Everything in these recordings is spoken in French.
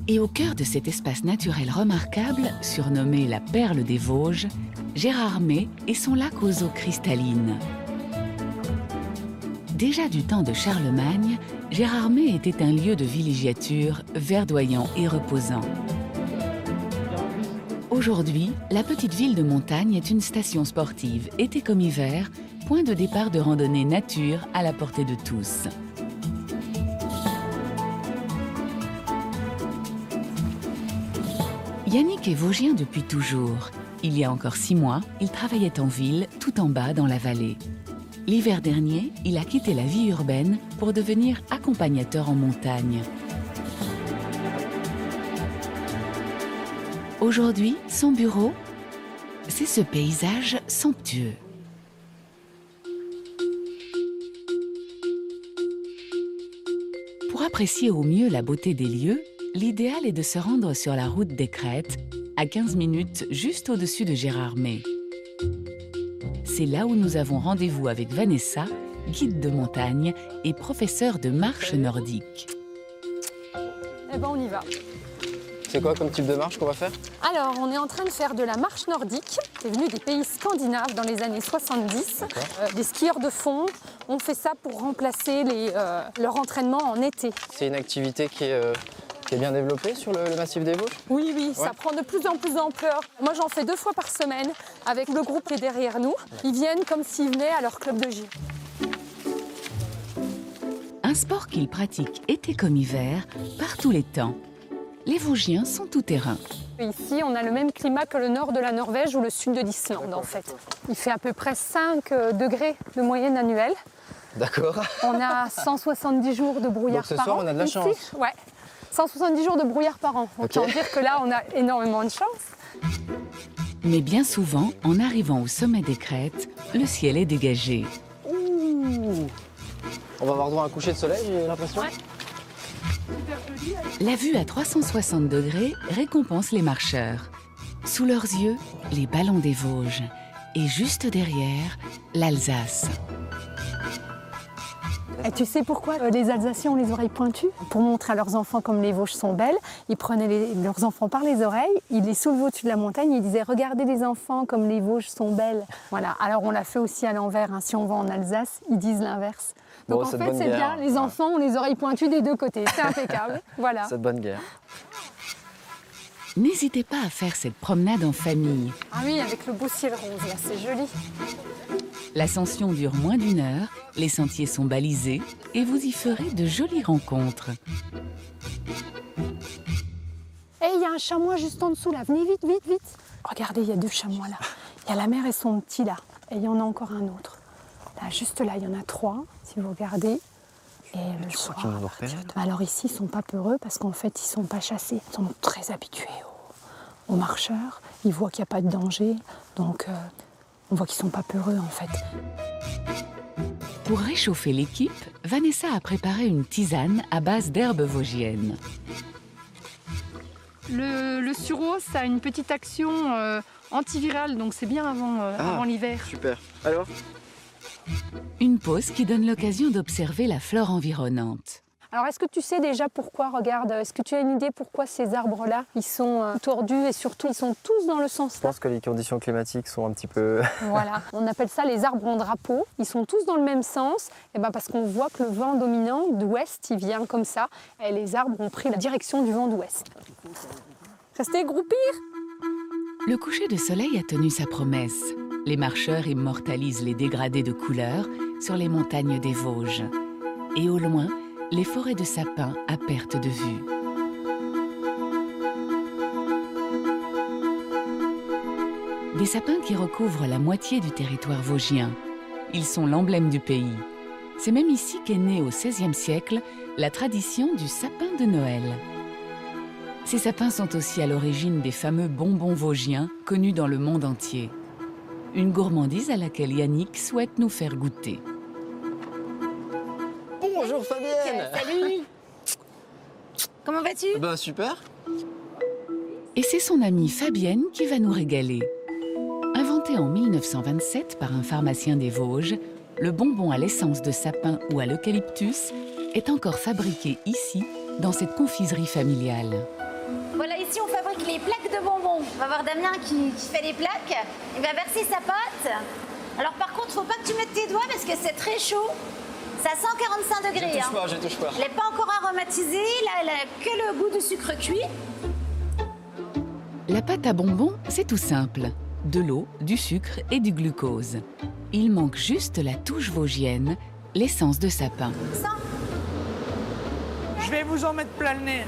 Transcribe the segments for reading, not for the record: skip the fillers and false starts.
Et au cœur de cet espace naturel remarquable, surnommé la perle des Vosges, Gérardmer et son lac aux eaux cristallines. Déjà du temps de Charlemagne, Gérardmer était un lieu de villégiature verdoyant et reposant. Aujourd'hui, la petite ville de montagne est une station sportive, été comme hiver, point de départ de randonnée nature à la portée de tous. Yannick est vosgien depuis toujours. Il y a encore 6 mois, il travaillait en ville, tout en bas dans la vallée. L'hiver dernier, il a quitté la vie urbaine pour devenir accompagnateur en montagne. Aujourd'hui, son bureau, c'est ce paysage somptueux. Pour apprécier au mieux la beauté des lieux, l'idéal est de se rendre sur la route des Crêtes, à 15 minutes juste au-dessus de Gérardmer. C'est là où nous avons rendez-vous avec Vanessa, guide de montagne et professeure de marche nordique. Eh ben on y va. C'est quoi comme type de marche qu'on va faire? Alors, on est en train de faire de la marche nordique. C'est venu des pays scandinaves dans les années 70. Des skieurs de fond ont fait ça pour remplacer leur entraînement en été. C'est une activité qui est bien développée sur le massif des Vosges? Oui, oui, ça prend de plus en plus d'ampleur. Moi, j'en fais 2 fois par semaine avec le groupe qui est derrière nous. Ils viennent comme s'ils venaient à leur club de gym. Un sport qu'ils pratiquent été comme hiver, par tous les temps. Les Vosgiens sont tout-terrain. Ici, on a le même climat que le nord de la Norvège ou le sud de l'Islande, en fait. Il fait à peu près 5 degrés de moyenne annuelle. D'accord. On a 170 jours de brouillard Donc ce par soir, an. on a de la ici. chance. Ouais. 170 jours de brouillard par an. Autant dire que là, on a énormément de chance. Mais bien souvent, en arrivant au sommet des Crêtes, le ciel est dégagé. Ouh. On va avoir droit à un coucher de soleil, j'ai l'impression. Ouais. La vue à 360 degrés récompense les marcheurs. Sous leurs yeux, les ballons des Vosges. Et juste derrière, l'Alsace. Et tu sais pourquoi les Alsaciens ont les oreilles pointues? Pour montrer à leurs enfants comme les Vosges sont belles, ils prenaient leurs enfants par les oreilles, ils les soulevaient au-dessus de la montagne, ils disaient « Regardez les enfants comme les Vosges sont belles ». Voilà, alors on l'a fait aussi à l'envers, hein. Si on va en Alsace, ils disent l'inverse. Donc Bon, en fait, c'est bien, les enfants ont les oreilles pointues des 2 côtés, c'est impeccable. Voilà. C'est de bonne guerre. N'hésitez pas à faire cette promenade en famille. Ah oui, avec le beau ciel rose, là, c'est joli. L'ascension dure moins d'1 heure, les sentiers sont balisés et vous y ferez de jolies rencontres. Et il y a un chamois juste en dessous, là. Venez vite, vite, vite. Regardez, il y a 2 chamois, là. Il y a la mère et son petit, là. Et il y en a encore un autre. Là, juste là, il y en a 3, si vous regardez. Et le soir, alors ici, ils ne sont pas peureux parce qu'en fait, ils ne sont pas chassés. Ils sont très habitués aux marcheurs. Ils voient qu'il n'y a pas de danger. Donc, on voit qu'ils ne sont pas peureux, en fait. Pour réchauffer l'équipe, Vanessa a préparé une tisane à base d'herbes vosgiennes. Le sureau, ça a une petite action antivirale, donc c'est bien avant l'hiver. Super. Alors? Une pause qui donne l'occasion d'observer la flore environnante. Alors, est-ce que tu sais déjà pourquoi, regarde, est-ce que tu as une idée pourquoi ces arbres-là, ils sont tordus et surtout, ils sont tous dans le sens Je pense que les conditions climatiques sont un petit peu... Voilà, on appelle ça les arbres en drapeau. Ils sont tous dans le même sens, et ben parce qu'on voit que le vent dominant d'ouest, il vient comme ça, et les arbres ont pris la direction du vent d'ouest. Restez groupir. Le coucher de soleil a tenu sa promesse. Les marcheurs immortalisent les dégradés de couleurs sur les montagnes des Vosges. Et au loin, les forêts de sapins à perte de vue. Des sapins qui recouvrent la moitié du territoire vosgien. Ils sont l'emblème du pays. C'est même ici qu'est née au XVIe siècle la tradition du sapin de Noël. Ces sapins sont aussi à l'origine des fameux bonbons vosgiens connus dans le monde entier. Une gourmandise à laquelle Yannick souhaite nous faire goûter. Bonjour Fabienne. Salut. Comment vas-tu? Ben super. Et c'est son amie Fabienne qui va nous régaler. Inventé en 1927 par un pharmacien des Vosges, le bonbon à l'essence de sapin ou à l'eucalyptus est encore fabriqué ici, dans cette confiserie familiale. ici, on fabrique les plaques de bonbons. On va voir Damien qui fait les plaques. Il va verser sa pâte. Alors par contre, faut pas que tu mettes tes doigts parce que c'est très chaud. C'est à 145 degrés. Je touche pas. Elle n'est pas encore aromatisée. Là, elle a que le goût du sucre cuit. La pâte à bonbons, c'est tout simple. De l'eau, du sucre et du glucose. Il manque juste la touche vosgienne, l'essence de sapin. Sans. Je vais vous en mettre plein le nez.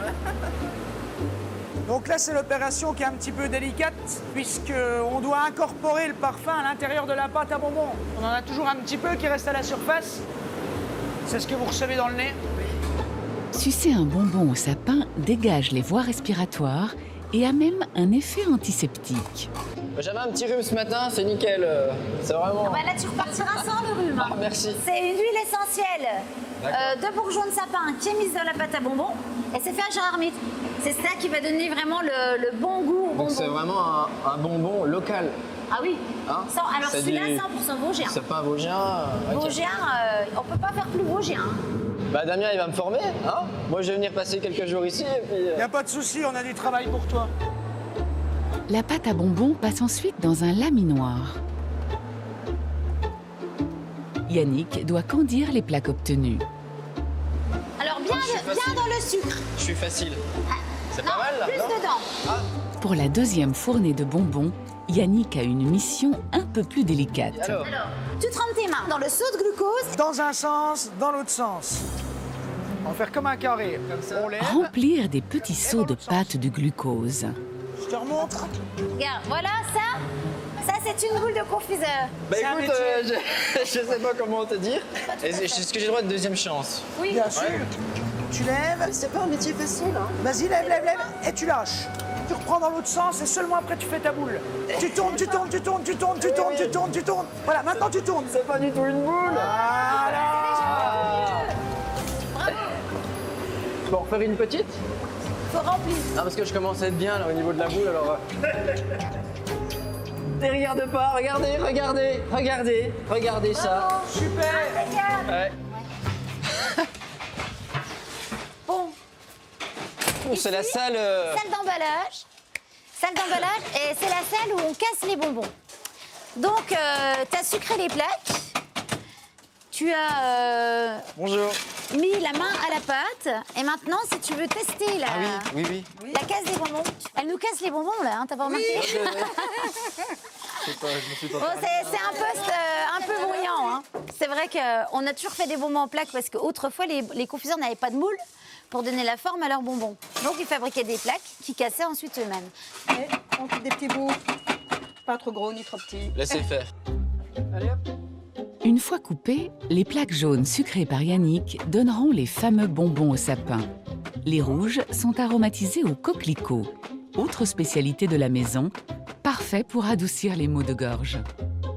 Donc là, c'est l'opération qui est un petit peu délicate, puisqu'on doit incorporer le parfum à l'intérieur de la pâte à bonbons. On en a toujours un petit peu qui reste à la surface. C'est ce que vous recevez dans le nez. Sucer un bonbon au sapin dégage les voies respiratoires et a même un effet antiseptique. J'avais un petit rhume ce matin, c'est nickel. C'est vraiment... Là, tu repartiras sans le rhume. Ah, merci. C'est une huile essentielle de bourgeon de sapin qui est mise dans la pâte à bonbons. Et c'est fait à Gérard Mitte. C'est ça qui va donner vraiment le bon goût au bonbon. Donc c'est vraiment un bonbon local. Ah oui. Hein? Alors C'est celui-là, du- 100% vosgien. C'est pas un vosgien. Ok. Vosgien, on peut pas faire plus vosgien. Bah Damien, il va me former, hein? Moi, je vais venir passer quelques jours ici et puis... Il n'y a pas de souci, on a du travail pour toi. La pâte à bonbons passe ensuite dans un laminoir. Yannick doit candir les plaques obtenues. Alors bien dans le sucre. Je suis facile. C'est Non, pas mal, là, plus non? dedans. Pour la deuxième fournée de bonbons, Yannick a une mission un peu plus délicate. Alors, Alors, tu trempes tes mains dans le seau de glucose. Dans un sens, dans l'autre sens. On va faire comme un carré. On lève. Remplir des petits seaux de pâte de glucose. Je te remontre. Regarde, voilà ça c'est une boule de confiseur. bah C'est un écoute, je sais pas comment te dire. Est-ce que j'ai le droit de deuxième chance? Oui. Bien sûr. Tu lèves. C'est pas un métier facile, hein? Vas-y, lève. Et tu lâches. Tu reprends dans l'autre sens et seulement après tu fais ta boule. Tu tournes. Voilà, maintenant tu tournes. C'est pas du tout une boule! Voilà. Tu peux en refaire une petite? Faut remplir. Non, parce que je commence à être bien là au niveau de la boule, alors... Et regarde pas, regardez ça. Super. Ouais. Bon, Oh, c'est la salle... salle d'emballage. Salle d'emballage, et c'est la salle où on casse les bonbons. Donc, tu as sucré les plaques. Tu as Bonjour. mis la main à la pâte. Et maintenant, si tu veux tester la, Oui. la casse des bonbons, elle nous casse les bonbons, là, hein, t'as pas remarqué? Je me suis pas... Bon, c'est un peu bruyant. Hein. C'est vrai qu'on a toujours fait des bonbons en plaques parce qu'autrefois, les confiseurs n'avaient pas de moule pour donner la forme à leurs bonbons. Donc, ils fabriquaient des plaques qui cassaient ensuite eux-mêmes. Et on coupe des petits bouts, pas trop gros ni trop petits. Laissez faire. Allez hop. Une fois coupées, les plaques jaunes sucrées par Yannick donneront les fameux bonbons au sapin. Les rouges sont aromatisés au coquelicot, autre spécialité de la maison, parfait pour adoucir les maux de gorge.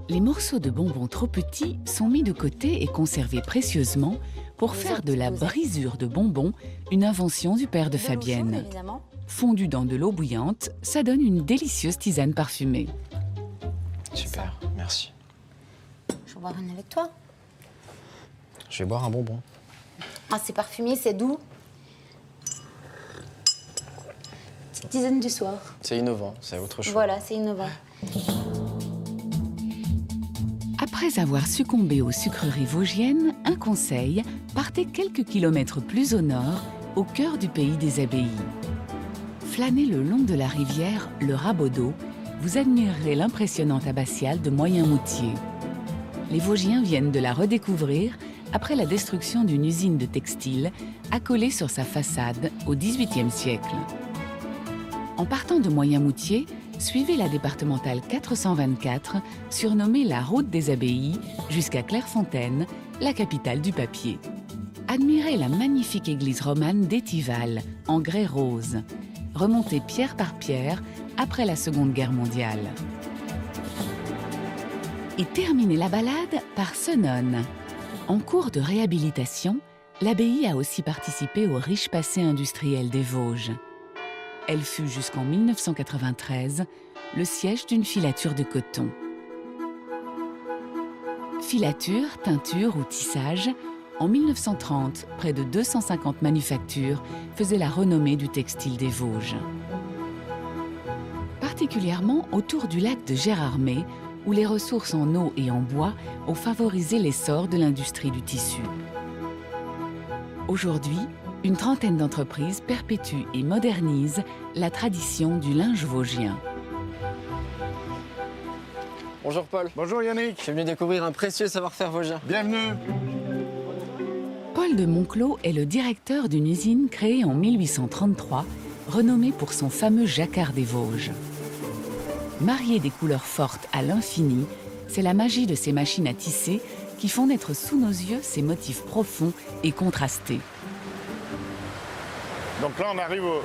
Les morceaux de bonbons trop petits sont mis de côté et conservés précieusement pour faire de la brisure de bonbons une invention du père de De l'eau chaude, Fabienne. évidemment. Fondu dans de l'eau bouillante, ça donne une délicieuse tisane parfumée. Super, merci. Je vais boire une avec toi. Je vais boire un bonbon. Ah, c'est parfumé, c'est doux. Petite tisane du soir. C'est innovant, c'est autre chose. Voilà, c'est innovant. Après avoir succombé aux sucreries vosgiennes, un conseil, partez quelques kilomètres plus au nord, au cœur du pays des abbayes. Flânez le long de la rivière le Rabodeau, vous admirerez l'impressionnante abbatiale de Moyenmoutier. Les Vosgiens viennent de la redécouvrir après la destruction d'une usine de textile accolée sur sa façade au XVIIIe siècle. En partant de Moyenmoutier, suivez la départementale 424, surnommée la route des abbayes, jusqu'à Clairefontaine, la capitale du papier. Admirez la magnifique église romane d'Étival, en grès rose, remontée pierre par pierre après la Seconde Guerre mondiale. Et terminez la balade par Senones. En cours de réhabilitation, l'abbaye a aussi participé au riche passé industriel des Vosges. Elle fut jusqu'en 1993 le siège d'une filature de coton. Filature, teinture ou tissage, en 1930, près de 250 manufactures faisaient la renommée du textile des Vosges. particulièrement autour du lac de Gérardmer, où les ressources en eau et en bois ont favorisé l'essor de l'industrie du tissu. Aujourd'hui, une trentaine d'entreprises perpétuent et modernisent la tradition du linge vosgien. Bonjour Paul. Bonjour Yannick. Je suis venu découvrir un précieux savoir-faire vosgien. Bienvenue. Paul de Monclos est le directeur d'une usine créée en 1833, renommée pour son fameux jacquard des Vosges. Marier des couleurs fortes à l'infini, c'est la magie de ces machines à tisser qui font naître sous nos yeux ces motifs profonds et contrastés. Donc là, on arrive au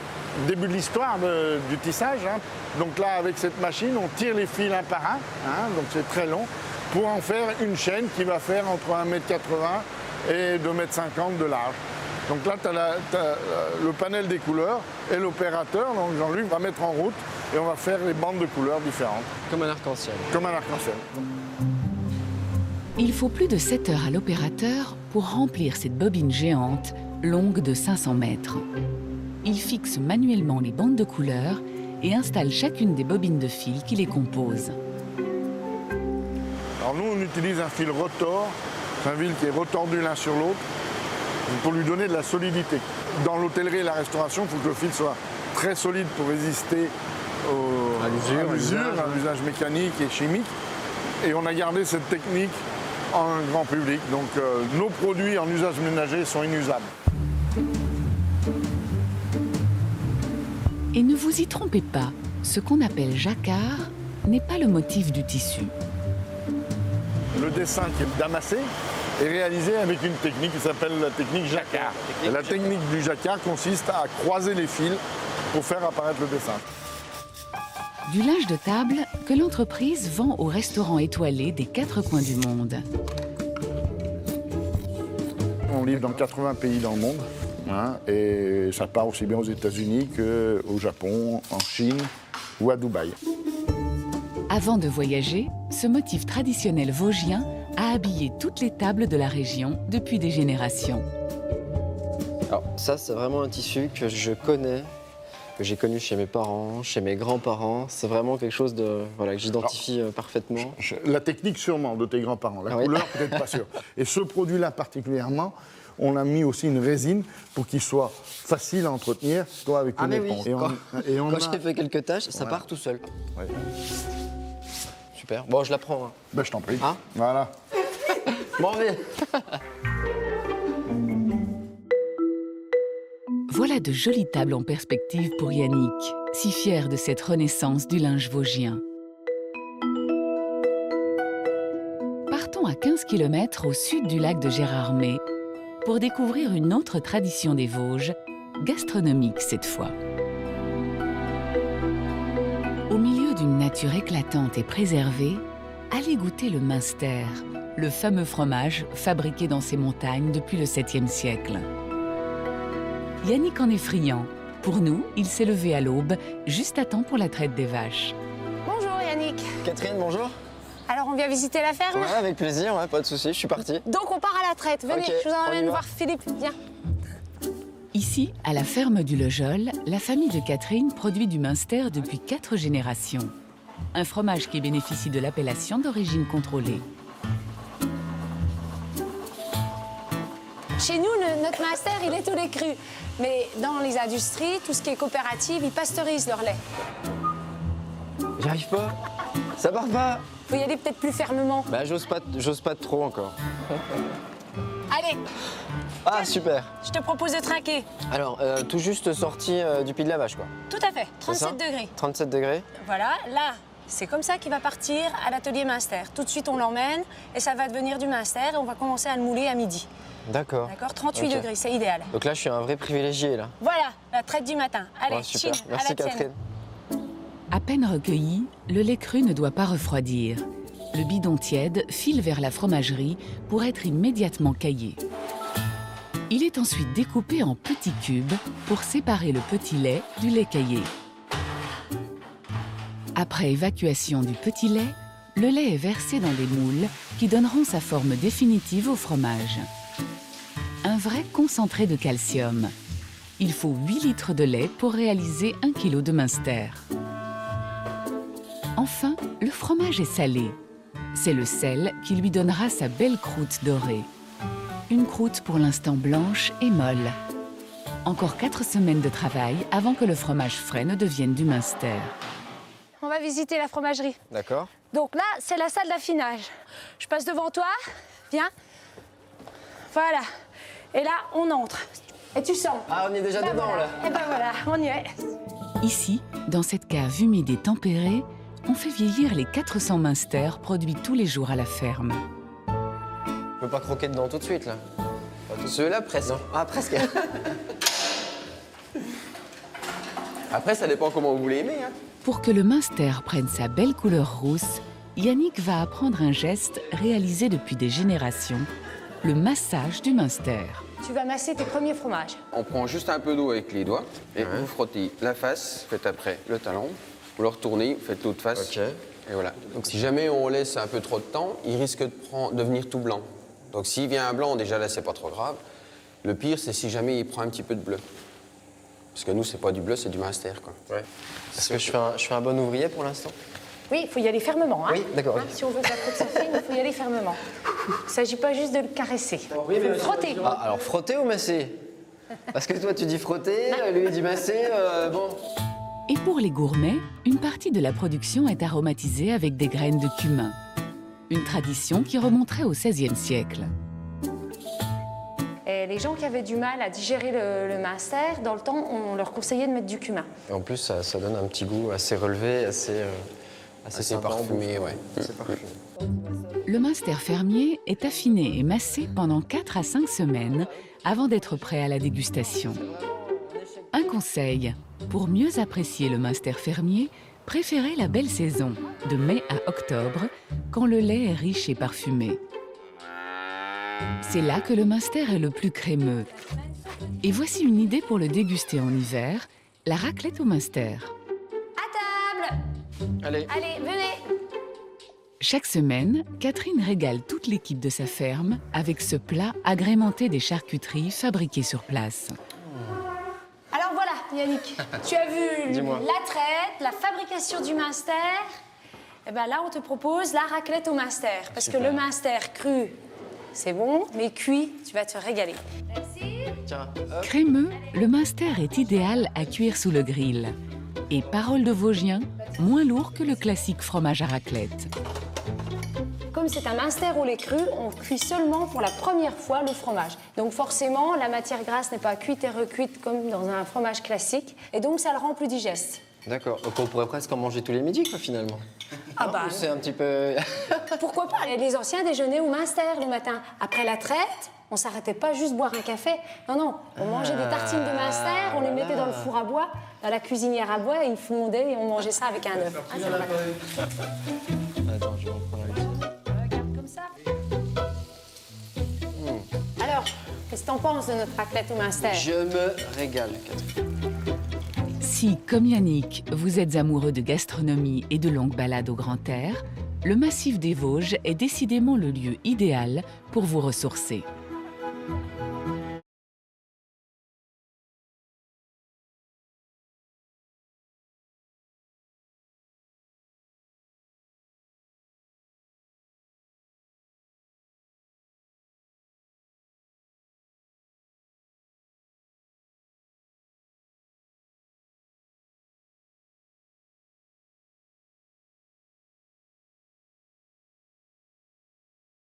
début de l'histoire du tissage. Hein. Donc là, avec cette machine, on tire les fils un par un, hein, donc c'est très long, pour en faire une chaîne qui va faire entre 1,80 m et 2,50 m de large. Donc là, tu as le panel des couleurs et l'opérateur, donc Jean-Luc, va mettre en route et on va faire les bandes de couleurs différentes. Comme un arc-en-ciel. Comme un arc-en-ciel. Il faut plus de 7 heures à l'opérateur pour remplir cette bobine géante, longue de 500 mètres. Il fixe manuellement les bandes de couleurs et installe chacune des bobines de fil qui les composent. Alors nous, on utilise un fil rotor, c'est un fil qui est retordu l'un sur l'autre, pour lui donner de la solidité. Dans l'hôtellerie et la restauration, il faut que le fil soit très solide pour résister à l'usure, à l'usage mécanique et chimique. Et on a gardé cette technique en grand public. Donc nos produits en usage ménager sont inusables. Et ne vous y trompez pas, ce qu'on appelle jacquard n'est pas le motif du tissu. Le dessin qui est damassé est réalisé avec une technique qui s'appelle la technique jacquard. Et la technique du jacquard consiste à croiser les fils pour faire apparaître le dessin. Du linge de table que l'entreprise vend aux restaurants étoilés des 4 coins du monde. On livre dans 80 pays dans le monde, hein, et ça part aussi bien aux États-Unis qu'au Japon, en Chine ou à Dubaï. Avant de voyager, ce motif traditionnel vosgien a habillé toutes les tables de la région depuis des générations. Alors ça, c'est vraiment un tissu que je connais, que j'ai connu chez mes parents, chez mes grands-parents. C'est vraiment quelque chose que j'identifie parfaitement. La technique sûrement de tes grands-parents, la couleur peut-être pas sûr. Et ce produit-là particulièrement, on a mis aussi une résine pour qu'il soit facile à entretenir, toi avec une éponge. Oui. Quand j'ai fait quelques tâches, ça part tout seul. Ouais. Super. Bon, je la prends. Hein. Ben, je t'en prie. Hein? Voilà. M'en vais. Voilà de jolies tables en perspective pour Yannick, si fier de cette renaissance du linge vosgien. Partons à 15 km au sud du lac de Gérardmer pour découvrir une autre tradition des Vosges, gastronomique cette fois. Au milieu d'une nature éclatante et préservée, allez goûter le Münster, le fameux fromage fabriqué dans ces montagnes depuis le 7e siècle. Yannick en est friand. Pour nous, il s'est levé à l'aube, juste à temps pour la traite des vaches. Bonjour Yannick. Catherine, bonjour. Alors on vient visiter la ferme? Ouais, avec plaisir, ouais, pas de souci, je suis parti. Donc on part à la traite. Venez, Ok, je vous on y emmène va. voir Philippe. Viens. Ici, à la ferme du Lejol, la famille de Catherine produit du Münster depuis 4 générations. Un fromage qui bénéficie de l'appellation d'origine contrôlée. Chez nous, notre Münster, il est au lait cru. Mais dans les industries, tout ce qui est coopérative, ils pasteurisent leur lait. J'arrive pas. Ça part pas. Faut y aller peut-être plus fermement. Bah, j'ose pas trop encore. Allez, Ah, super. je te propose de trinquer. Alors, tout juste sorti du pied de la vache, quoi. Tout à fait, C'est ça 37 degrés. 37 degrés. Voilà, là, c'est comme ça qu'il va partir à l'atelier Münster. Tout de suite, on l'emmène et ça va devenir du Münster et on va commencer à le mouler à midi. D'accord. D'accord, 38 Ok. degrés, c'est idéal. Donc là, je suis un vrai privilégié, là. Voilà, la traite du matin. Allez, Ouais, super. chin, à Merci, la tienne. Catherine. À peine recueilli, le lait cru ne doit pas refroidir. Le bidon tiède file vers la fromagerie pour être immédiatement caillé. Il est ensuite découpé en petits cubes pour séparer le petit lait du lait caillé. Après évacuation du petit lait, le lait est versé dans des moules qui donneront sa forme définitive au fromage. Un vrai concentré de calcium. Il faut 8 litres de lait pour réaliser 1 kg de Münster. Enfin, le fromage est salé. C'est le sel qui lui donnera sa belle croûte dorée. Une croûte pour l'instant blanche et molle. Encore 4 semaines de travail avant que le fromage frais ne devienne du Münster. On va visiter la fromagerie. D'accord. Donc là, c'est la salle d'affinage. Je passe devant toi, viens. Voilà. Et là, on entre. Et tu sens. Ah, on est déjà dedans, voilà. là. Et ben voilà, on y est. Ici, dans cette cave humide et tempérée, on fait vieillir les 400 Münster produits tous les jours à la ferme. Je peux pas croquer dedans tout de suite, là. Ceux-là, presque. Non. Ah, presque. Après, ça dépend comment vous voulez aimer. Hein. Pour que le Münster prenne sa belle couleur rousse, Yannick va apprendre un geste réalisé depuis des générations, le massage du Münster. Tu vas masser tes premiers fromages. On prend juste un peu d'eau avec les doigts et vous frottez la face, faites après le talon, vous le retournez, faites l'autre face. Ok. Et voilà. Donc si jamais on laisse un peu trop de temps, il risque de devenir tout blanc. Donc s'il vient un blanc, déjà là, c'est pas trop grave. Le pire, c'est si jamais il prend un petit peu de bleu. Parce que nous, c'est pas du bleu, c'est du Münster, quoi. Ouais. Est-ce que je fais un bon ouvrier pour l'instant? Oui, il faut y aller fermement. Hein. Oui, d'accord. Hein, si on veut que la croûte soit fine, il faut y aller fermement. Il ne s'agit pas juste de le caresser. Il faut le frotter. Ah, alors frotter ou masser? Parce que toi, tu dis frotter, lui, il dit masser, bon. Et pour les gourmets, une partie de la production est aromatisée avec des graines de cumin. Une tradition qui remonterait au XVIe siècle. Et les gens qui avaient du mal à digérer le Münster, dans le temps, on leur conseillait de mettre du cumin. Et en plus, ça donne un petit goût assez relevé, assez sympa, parfumé, ouais. Assez parfumé. Le Münster fermier est affiné et massé pendant 4 à 5 semaines avant d'être prêt à la dégustation. Un conseil, pour mieux apprécier le Münster fermier, préférez la belle saison, de mai à octobre, quand le lait est riche et parfumé. C'est là que le Münster est le plus crémeux. Et voici une idée pour le déguster en hiver, la raclette au Münster. À table! Allez. Allez, venez! Chaque semaine, Catherine régale toute l'équipe de sa ferme avec ce plat agrémenté des charcuteries fabriquées sur place. Alors voilà, Yannick, tu as vu Dis-moi. la traite, la fabrication du Münster. Et bien là, on te propose la raclette au Münster. Parce que le Münster cru, c'est bon, mais cuit, tu vas te régaler. Tiens, Crémeux, le Münster est idéal à cuire sous le grill. Et parole de Vosgien, moins lourd que le classique fromage à raclette. Comme c'est un Münster au lait cru, on cuit seulement pour la première fois le fromage. Donc forcément, la matière grasse n'est pas cuite et recuite comme dans un fromage classique. Et donc, ça le rend plus digeste. d'accord. Donc on pourrait presque en manger tous les midis, quoi, finalement. Ah Non, bah, ou c'est un petit peu... pourquoi pas? Les anciens déjeunaient au Münster le matin. Après la traite, on s'arrêtait pas juste boire un café. Non, non, on mangeait des tartines de Münster, on les mettait dans le four à bois, dans la cuisinière à bois, et ils fondaient et on mangeait ça avec un œuf. Ah, c'est vrai. Attends, je vais en prendre un petit. Regarde comme ça. Alors, qu'est-ce que t'en penses de notre raclette au Münster? Je me régale, Catherine. Si, comme Yannick, vous êtes amoureux de gastronomie et de longues balades au grand air, le massif des Vosges est décidément le lieu idéal pour vous ressourcer.